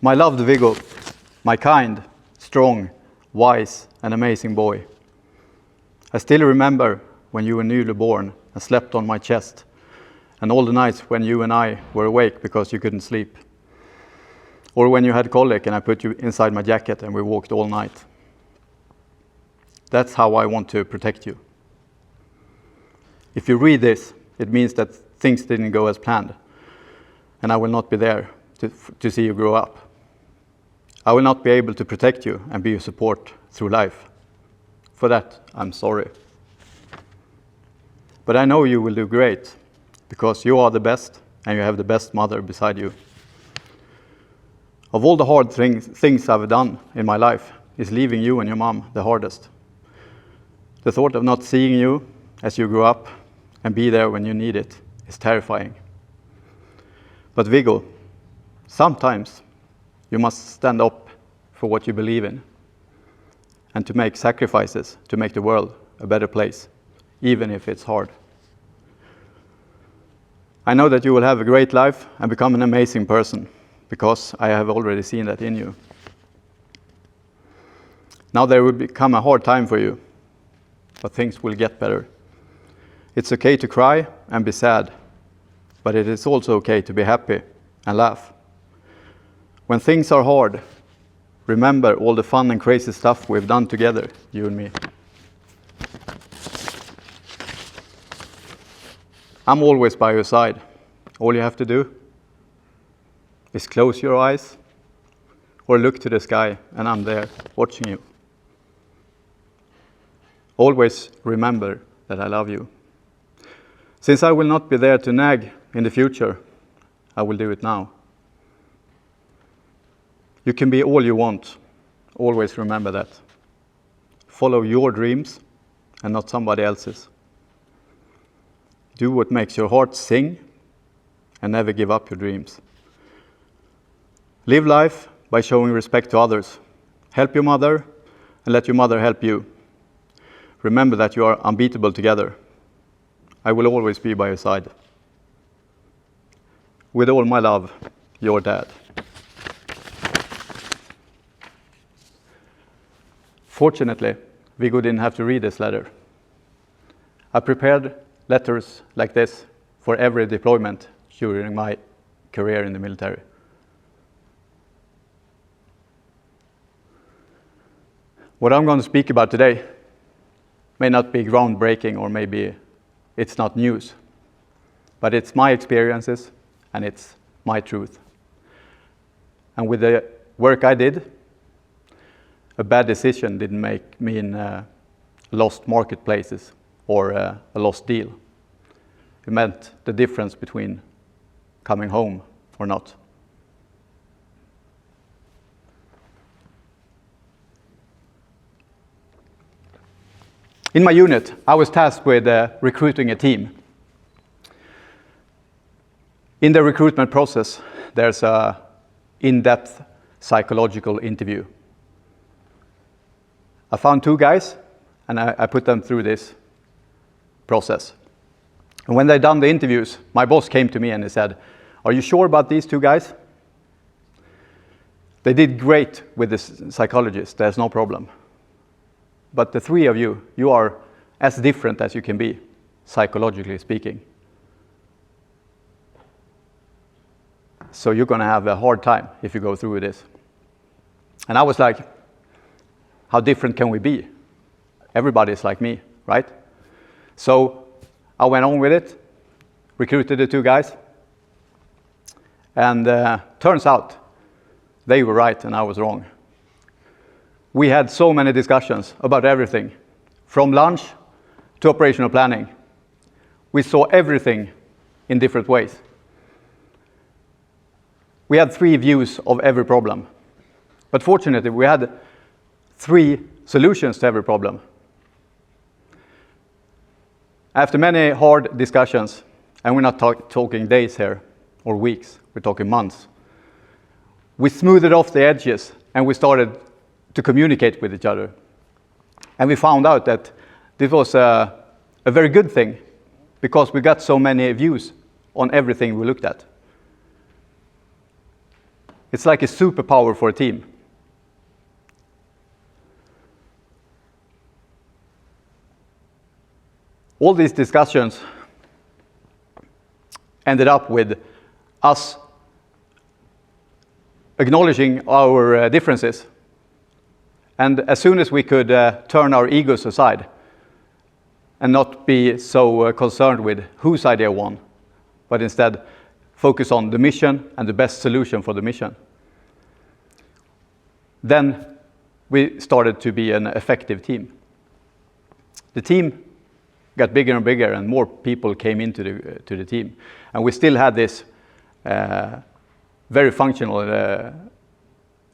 My loved Viggo, my kind, strong, wise, and amazing boy. I still remember when you were newly born and slept on my chest, and all the nights when you and I were awake because you couldn't sleep. Or when you had colic and I put you inside my jacket and we walked all night. That's how I want to protect you. If you read this, it means that things didn't go as planned, and I will not be there to see you grow up. I will not be able to protect you and be your support through life. For that, I'm sorry. But I know you will do great, because you are the best, and you have the best mother beside you. Of all the hard things I've done in my life, is leaving you and your mom the hardest. The thought of not seeing you as you grow up and be there when you need it is terrifying. But Viggo, sometimes you must stand up for what you believe in and to make sacrifices to make the world a better place, even if it's hard. I know that you will have a great life and become an amazing person, because I have already seen that in you. Now there will become a hard time for you, but things will get better. It's okay to cry and be sad, but it is also okay to be happy and laugh. When things are hard, remember all the fun and crazy stuff we've done together, you and me. I'm always by your side. All you have to do is close your eyes or look to the sky, and I'm there watching you. Always remember that I love you. Since I will not be there to nag in the future, I will do it now. You can be all you want. Always remember that. Follow your dreams and not somebody else's. Do what makes your heart sing and never give up your dreams. Live life by showing respect to others. Help your mother and let your mother help you. Remember that you are unbeatable together. I will always be by your side. With all my love, your dad. Fortunately, Viggo didn't have to read this letter. I prepared letters like this for every deployment during my career in the military. What I'm going to speak about today may not be groundbreaking, or maybe it's not news, but it's my experiences and it's my truth. And with the work I did, a bad decision didn't make mean lost marketplaces or a lost deal. It meant the difference between coming home or not. In my unit, I was tasked with recruiting a team. In the recruitment process, there's an in-depth psychological interview. I found 2 guys, and I put them through this process. And when they'd done the interviews, my boss came to me and he said, "Are you sure about these 2 guys? They did great with this psychologist, there's no problem. But the 3 of you, you are as different as you can be, psychologically speaking. So you're going to have a hard time if you go through with this." And I was like, how different can we be? Everybody is like me, right? So I went on with it, recruited the 2 guys, and turns out they were right and I was wrong. We had so many discussions about everything, from lunch to operational planning. We saw everything in different ways. We had 3 views of every problem. But fortunately, we had 3 solutions to every problem. After many hard discussions, and we're not talking days here or weeks, we're talking months, we smoothed off the edges and we started to communicate with each other. And we found out that this was a very good thing, because we got so many views on everything we looked at. It's like a superpower for a team. All these discussions ended up with us acknowledging our differences. And as soon as we could turn our egos aside and not be so concerned with whose idea won, but instead focus on the mission and the best solution for the mission, then we started to be an effective team. The team got bigger and bigger, and more people came into the team. And we still had this very functional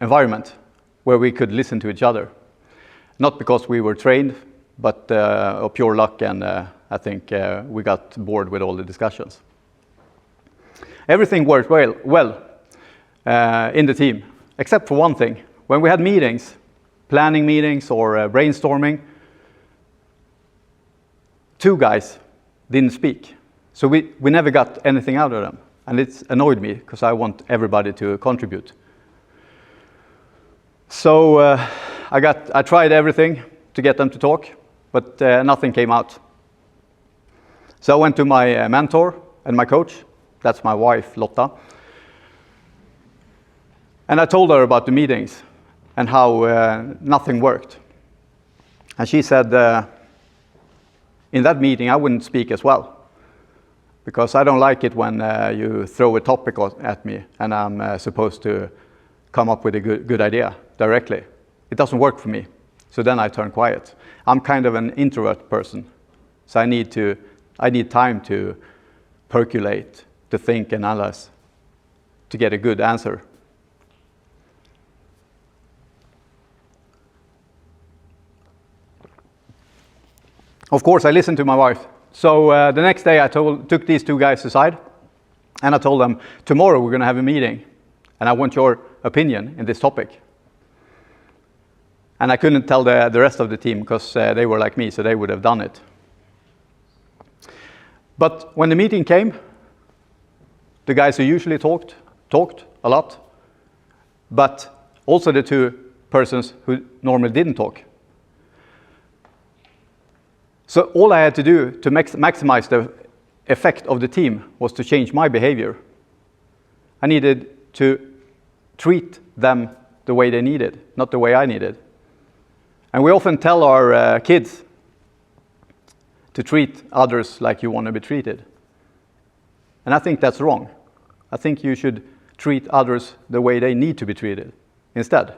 environment where we could listen to each other. Not because we were trained, but of pure luck, and I think we got bored with all the discussions. Everything worked well in the team, except for one thing. When we had meetings, planning meetings or brainstorming, two guys didn't speak. So we never got anything out of them. And it's annoyed me, because I want everybody to contribute. So I tried everything to get them to talk, but nothing came out. So I went to my mentor and my coach. That's my wife, Lotta. And I told her about the meetings and how nothing worked. And she said, in that meeting, I wouldn't speak as well, because I don't like it when you throw a topic at me and I'm supposed to come up with a good idea directly. It doesn't work for me. So then I turn quiet. I'm kind of an introvert person, so I need time to percolate, to think and analyze, to get a good answer. Of course, I listened to my wife. So the next day I took these two guys aside, and I told them, tomorrow we're going to have a meeting, and I want your opinion in this topic. And I couldn't tell the rest of the team, because they were like me, so they would have done it. But when the meeting came, the guys who usually talked a lot, but also the two persons who normally didn't talk. So all I had to do to maximize the effect of the team was to change my behavior. I needed to treat them the way they needed, not the way I needed. And we often tell our kids to treat others like you want to be treated. And I think that's wrong. I think you should treat others the way they need to be treated instead.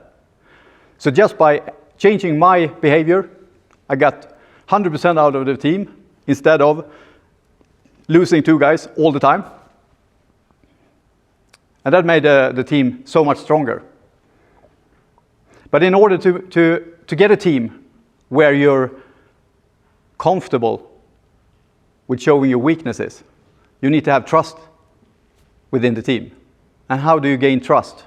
So just by changing my behavior, I got 100% out of the team instead of losing two guys all the time. And that made the team so much stronger. But in order to get a team where you're comfortable with showing your weaknesses, you need to have trust within the team. And how do you gain trust?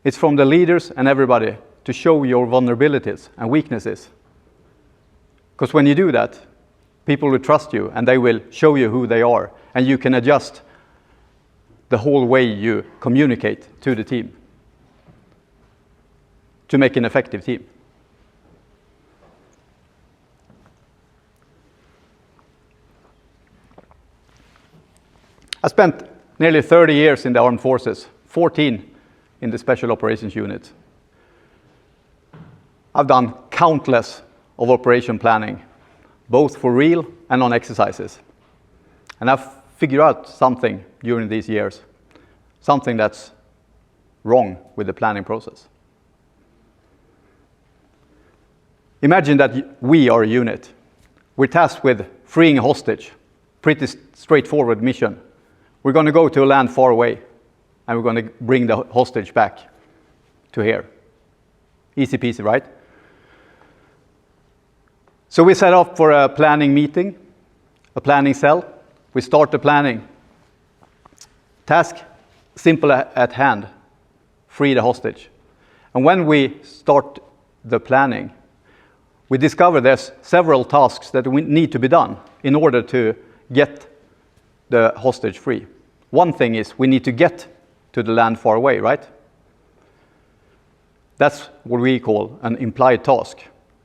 It's from the leaders and everybody to show your vulnerabilities and weaknesses. Because when you do that, people will trust you and they will show you who they are, and you can adjust the whole way you communicate to the team to make an effective team. I spent nearly 30 years in the armed forces, 14 in the special operations unit. I've done countless of operation planning, both for real and on exercises. And I've figured out something during these years, something that's wrong with the planning process. Imagine that we are a unit. We're tasked with freeing a hostage, pretty straightforward mission. We're going to go to a land far away, and we're going to bring the hostage back to here. Easy peasy, right? So we set up for a planning meeting, a planning cell. We start the planning. Task, simple at hand, free the hostage. And when we start the planning, we discover there's several tasks that need to be done in order to get the hostage free. One thing is we need to get to the land far away, right? That's what we call an implied task.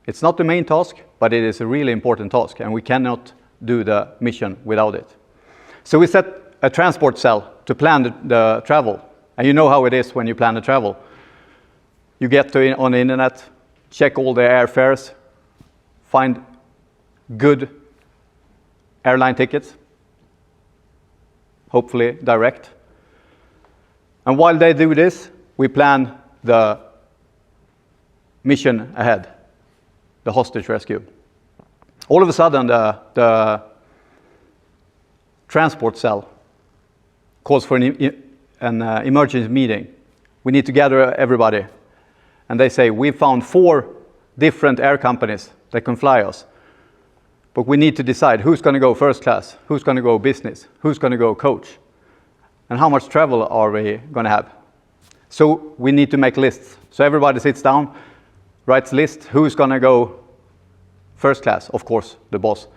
It's not the main task, but it is a really important task, and we cannot do the mission without it. So we set a transport cell to plan the travel. And you know how it is when you plan the travel. You get on the internet, check all the airfares, find good airline tickets, hopefully direct. And while they do this, we plan the mission ahead, the hostage rescue. All of a sudden, the transport cell calls for an emergency meeting. We need to gather everybody. And they say, we found 4 different air companies that can fly us. But we need to decide who's going to go first class, who's going to go business, who's going to go coach, and how much travel are we going to have. So we need to make lists. So everybody sits down, writes a list, who's going to go first class, of course, the boss.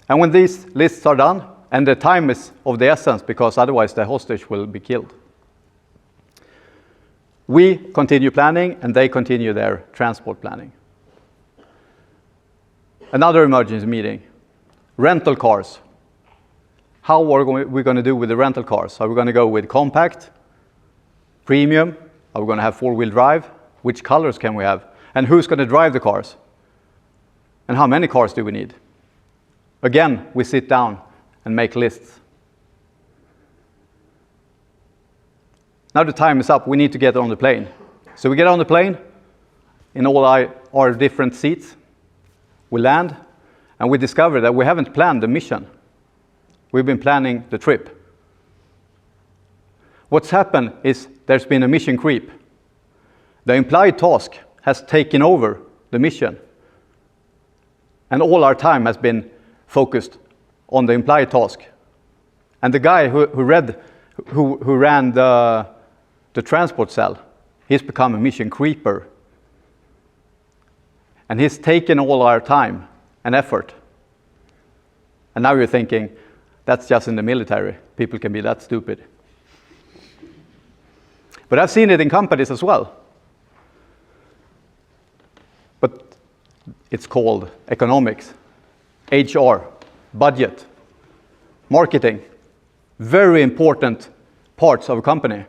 And when these lists are done, and the time is of the essence, because otherwise the hostage will be killed, we continue planning, and they continue their transport planning. Another emergency meeting. Rental cars. How are we going to do with the rental cars? Are we going to go with compact, premium? Are we going to have 4-wheel drive? Which colors can we have? And who's going to drive the cars? And how many cars do we need? Again, we sit down and make lists. Now the time is up. We need to get on the plane. So we get on the plane in all our different seats. We land, and we discover that we haven't planned the mission. We've been planning the trip. What's happened is there's been a mission creep. The implied task has taken over the mission. And all our time has been focused on the implied task. And the guy who ran the transport cell, he's become a mission creeper. And he's taken all our time and effort. And now you're thinking, that's just in the military. People can be that stupid. But I've seen it in companies as well. But it's called economics, HR, budget, marketing. Very important parts of a company.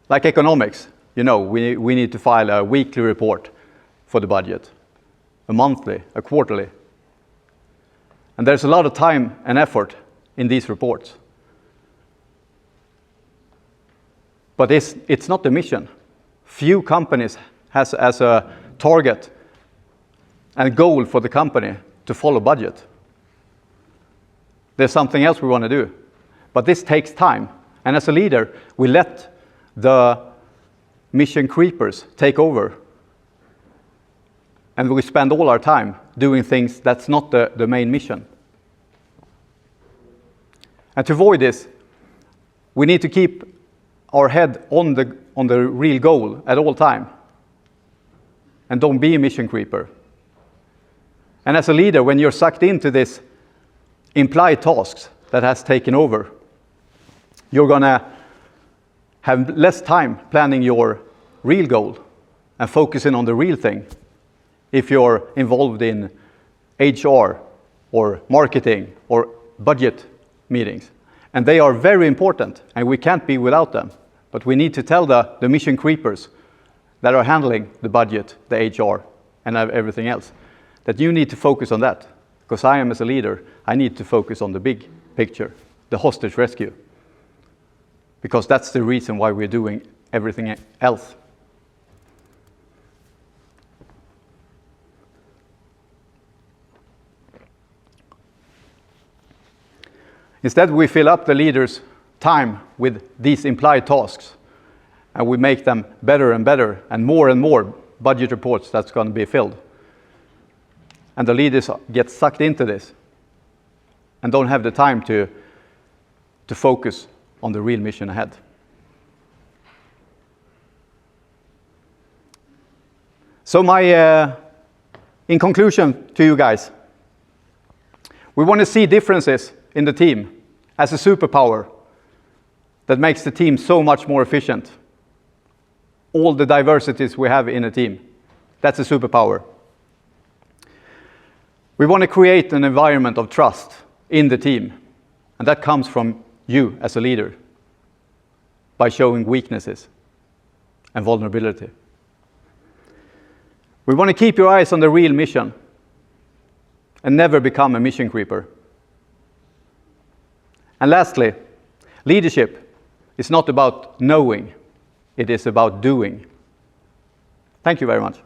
Like economics, you know, we need to file a weekly report for the budget, a monthly, a quarterly. And there's a lot of time and effort in these reports. But it's not the mission. Few companies has as a target and goal for the company to follow budget. There's something else we want to do. But this takes time. And as a leader, we let the mission creepers take over. And we spend all our time doing things that's not the main mission. And to avoid this, we need to keep our head on the real goal at all time. And don't be a mission creeper. And as a leader, when you're sucked into this implied tasks that has taken over, you're going to have less time planning your real goal and focusing on the real thing. If you're involved in HR or marketing or budget meetings. And they are very important, and we can't be without them. But we need to tell the mission creepers that are handling the budget, the HR, and everything else, that you need to focus on that. Because I am, as a leader, I need to focus on the big picture, the hostage rescue. Because that's the reason why we're doing everything else. Instead, we fill up the leader's time with these implied tasks, and we make them better and better, and more budget reports that's going to be filled. And the leaders get sucked into this and don't have the time to focus on the real mission ahead. So in conclusion to you guys, we want to see differences in the team as a superpower that makes the team so much more efficient. All the diversities we have in a team. That's a superpower. We want to create an environment of trust in the team, and that comes from you as a leader by showing weaknesses and vulnerability. We want to keep your eyes on the real mission and never become a mission creeper. And lastly, leadership is not about knowing, it is about doing. Thank you very much.